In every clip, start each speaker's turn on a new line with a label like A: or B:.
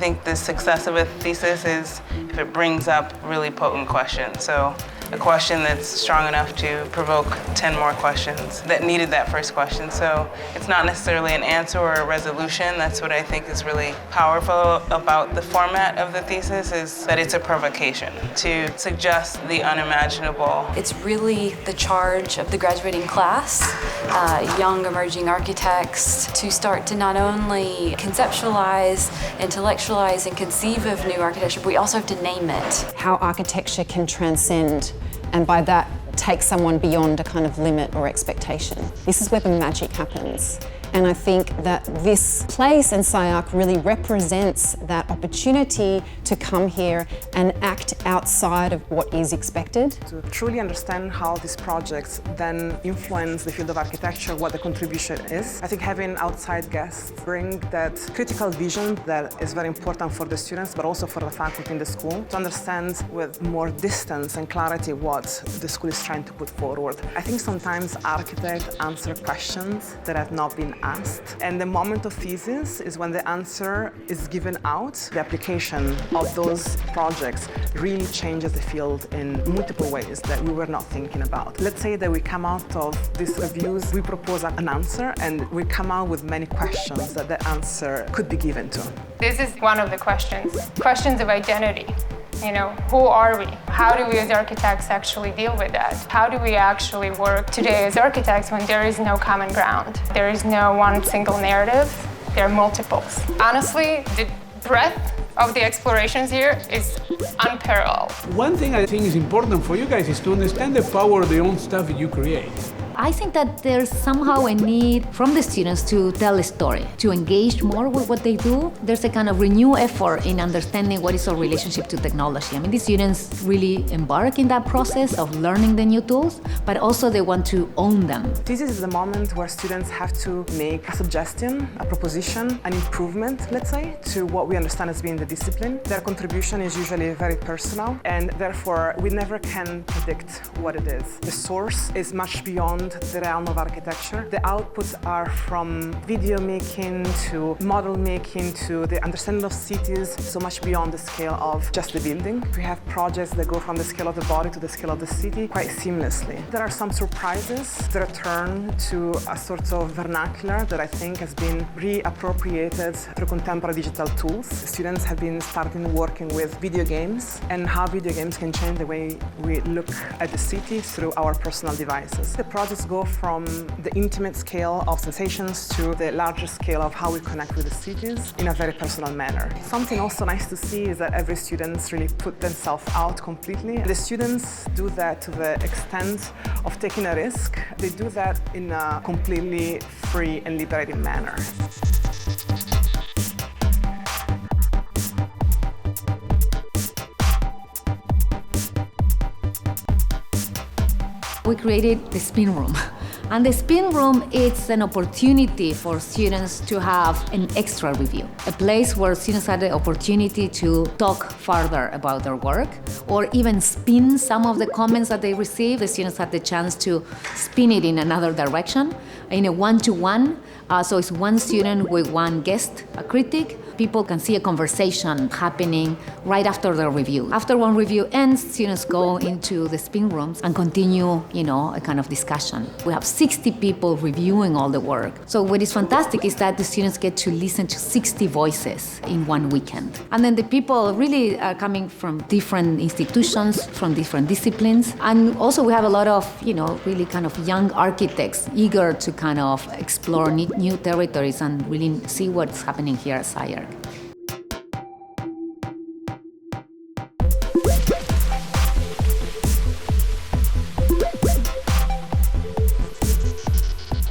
A: think the success of a thesis is if it brings up really potent questions. So a question that's strong enough to provoke 10 more questions that needed that first question. So it's not necessarily an answer or a resolution. That's what I think is really powerful about the format of the thesis, is that it's a provocation to suggest the unimaginable.
B: It's really the charge of the graduating class, young emerging architects, to start to not only conceptualize, intellectualize, and conceive of new architecture, but we also have to name it.
C: How architecture can transcend, and by that take someone beyond a kind of limit or expectation. This is where the magic happens. And I think that this place in SCI-Arc really represents that opportunity to come here and act outside of what is expected.
D: To truly understand how these projects then influence the field of architecture, what the contribution is, I think having outside guests bring that critical vision that is very important for the students, but also for the faculty in the school, to understand with more distance and clarity what the school is trying to put forward. I think sometimes architects answer questions that have not been asked. And the moment of thesis is when the answer is given out. The application of those projects really changes the field in multiple ways that we were not thinking about. Let's say that we come out of these reviews, we propose an answer, and we come out with many questions that the answer could be given to.
E: This is one of the questions of identity. You know, who are we? How do we as architects actually deal with that? How do we actually work today as architects when there is no common ground? There is no one single narrative, there are multiples. Honestly, the breadth of the explorations here is unparalleled.
F: One thing I think is important for you guys is to understand the power of the own stuff you create.
G: I think that there's somehow a need from the students to tell a story, to engage more with what they do. There's a kind of renewed effort in understanding what is our relationship to technology. I mean, the students really embark in that process of learning the new tools, but also they want to own them.
D: This is the moment where students have to make a suggestion, a proposition, an improvement, let's say, to what we understand as being the discipline. Their contribution is usually very personal, and therefore we never can predict what it is. The source is much beyond the realm of architecture. The outputs are from video making to model making to the understanding of cities, so much beyond the scale of just the building. We have projects that go from the scale of the body to the scale of the city quite seamlessly. There are some surprises that return to a sort of vernacular that I think has been reappropriated through contemporary digital tools. Students have been starting working with video games and how video games can change the way we look at the city through our personal devices. The projects go from the intimate scale of sensations to the larger scale of how we connect with the cities in a very personal manner. Something also nice to see is that every student really put themselves out completely. The students do that to the extent of taking a risk. They do that in a completely free and liberating manner.
G: We created the spin room. And the spin room is an opportunity for students to have an extra review, a place where students had the opportunity to talk further about their work or even spin some of the comments that they received. The students had the chance to spin it in another direction in a one-to-one. So it's one student with one guest, a critic. People can see a conversation happening right after the review. After one review ends, students go into the spin rooms and continue, a kind of discussion. We have 60 people reviewing all the work. So what is fantastic is that the students get to listen to 60 voices in one weekend. And then the people really are coming from different institutions, from different disciplines. And also we have a lot of, really kind of young architects eager to kind of explore new territories and really see what's happening here at SCI-Arc.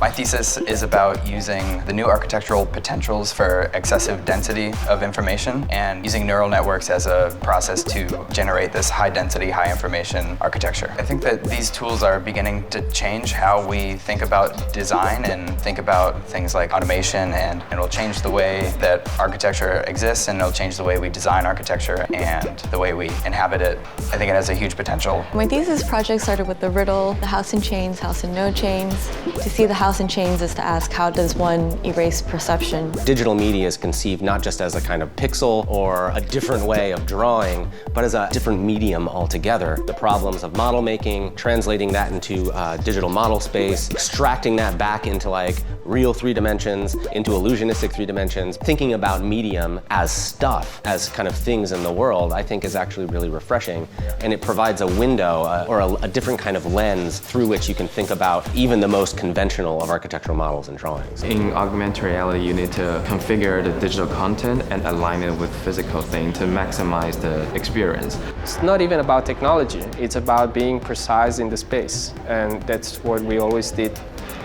H: My thesis is about using the new architectural potentials for excessive density of information and using neural networks as a process to generate this high density, high information architecture. I think that these tools are beginning to change how we think about design and think about things like automation, and it'll change the way that architecture exists, and it'll change the way we design architecture and the way we inhabit it. I think it has a huge potential.
I: My thesis project started with the riddle, the house in chains, house in no chains. To see the house in chains is to ask, how does one erase perception?
J: Digital media is conceived not just as a kind of pixel or a different way of drawing, but as a different medium altogether. The problems of model making, translating that into digital model space, extracting that back into like real 3 dimensions, into illusionistic 3 dimensions, thinking about medium as stuff, as kind of things in the world, I think is actually really refreshing. And it provides a window or a different kind of lens through which you can think about even the most conventional of architectural models and drawings.
K: In augmented reality, you need to configure the digital content and align it with physical things to maximize the experience.
L: It's not even about technology, it's about being precise in the space. And that's what we always did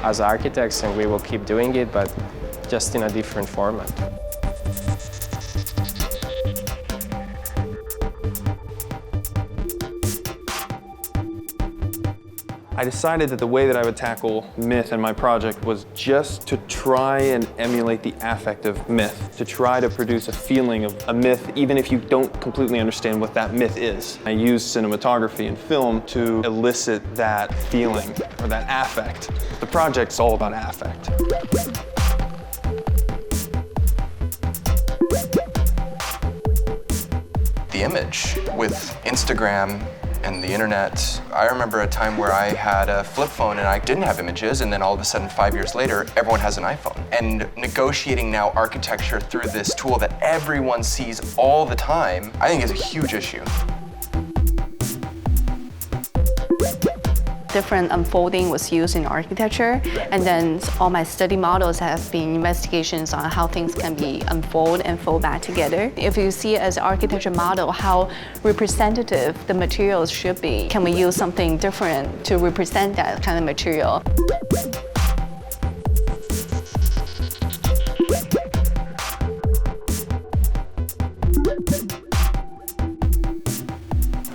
L: as architects, and we will keep doing it, but just in a different format.
M: I decided that the way that I would tackle myth in my project was just to try and emulate the affect of myth, to try to produce a feeling of a myth even if you don't completely understand what that myth is. I used cinematography and film to elicit that feeling or that affect. The project's all about affect.
H: The image with Instagram and the internet. I remember a time where I had a flip phone and I didn't have images, and then all of a sudden 5 years later, everyone has an iPhone. And negotiating now architecture through this tool that everyone sees all the time, I think is a huge issue.
N: Different unfolding was used in architecture, and then all my study models have been investigations on how things can be unfold and fold back together. If you see it as an architecture model, how representative the materials should be, can we use something different to represent that kind of material?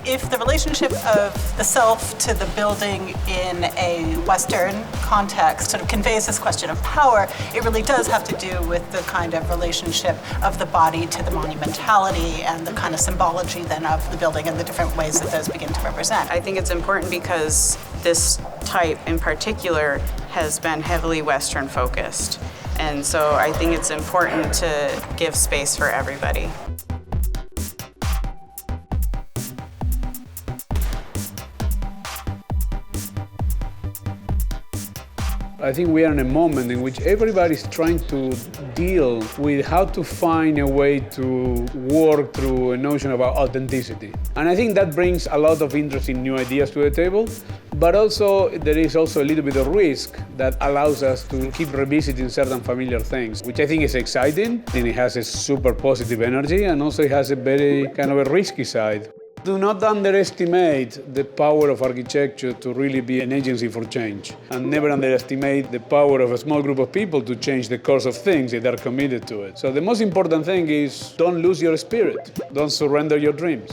O: If the relationship of the self to the building in a Western context sort of conveys this question of power, it really does have to do with the kind of relationship of the body to the monumentality and the kind of symbology then of the building and the different ways that those begin to represent.
A: I think it's important because this type in particular has been heavily Western focused. And so I think it's important to give space for everybody.
F: I think we are in a moment in which everybody's trying to deal with how to find a way to work through a notion about authenticity. And I think that brings a lot of interesting new ideas to the table, but also there is also a little bit of risk that allows us to keep revisiting certain familiar things, which I think is exciting, and it has a super positive energy, and also it has a very kind of a risky side. Do not underestimate the power of architecture to really be an agency for change. And never underestimate the power of a small group of people to change the course of things if they're committed to it. So the most important thing is don't lose your spirit. Don't surrender your dreams.